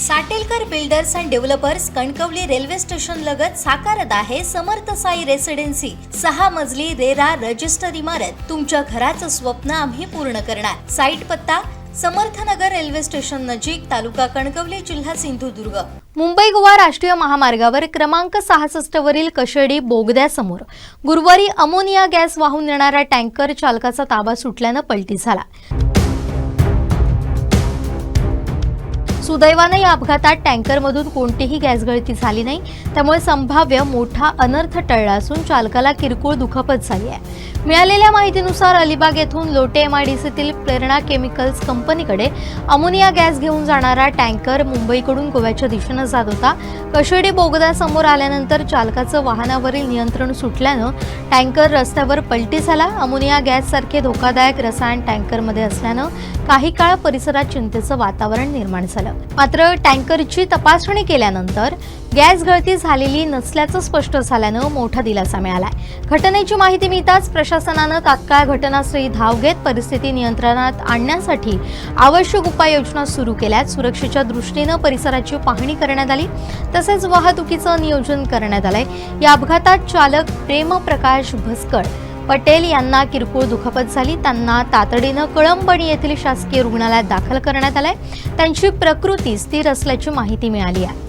Satelkar builders and developers Kankavli railway station लगत साकारत आहे समर्थ साई रेसिडेन्सी 6 मजली रेरा रजिस्टर इमारत। तुमच्या घराचं स्वप्न आम्ही पूर्ण करणार। साईट पत्ता समर्थनगर रेल्वे स्टेशन नजीक, तालुका कणकवली, जिल्हा सिंधुदुर्ग। मुंबई गोवा राष्ट्रीय महामार्गावर क्रमांक 66 वरील कशेडी बोगद्यासमोर गुरुवारी अमोनिया गॅस वाहून नेणारा टँकर चालकाचा ताबा सुटल्यानं पलटी झाला। सुदैवाने या अपघातात टँकरमधून कोणतीही गॅस गळती झाली नाही, त्यामुळे संभाव्य मोठा अनर्थ टळला असून चालकाला किरकोळ दुखापत झाली आहे। मिळालेल्या माहितीनुसार अलिबाग येथून लोटे एमआयडीसीतील प्रेरणा केमिकल्स कंपनीकडे अमोनिया गॅस घेऊन जाणारा टँकर मुंबईकडून गोव्याच्या दिशेने जात होता। कशेडी बोगद्यासमोर आल्यानंतर चालकाचं वाहनावरील नियंत्रण सुटल्यानं टँकर रस्त्यावर पलटी झाला। अमोनिया गॅससारखे धोकादायक रसायन टँकरमध्ये असल्यानं काही काळ परिसरात चिंतेचं वातावरण निर्माण झालं। मात्र टँकरची तपासणी केल्यानंतर गॅस गळती झालेली नसल्याचं स्पष्ट झाल्यानं मोठा दिलासा मिळालाय। घटनेची माहिती मिळताच प्रशासनानं तात्काळ घटनास्थळी धाव घेत परिस्थिती नियंत्रणात आणण्यासाठी आवश्यक उपाययोजना सुरू केल्या। सुरक्षेच्या दृष्टीनं परिसराची पाहणी करण्यात आली, तसेच वाहतुकीचं नियोजन करण्यात आलंय। या अपघातात चालक प्रेमप्रकाश भस्कळ पटेल यांना किरकोळ दुखापत झाली। त्यांना तातडीनं कळंबणी येथील शासकीय रुग्णालयात दाखल करण्यात आलंय। त्यांची प्रकृती स्थिर असल्याची माहिती मिळाली आहे।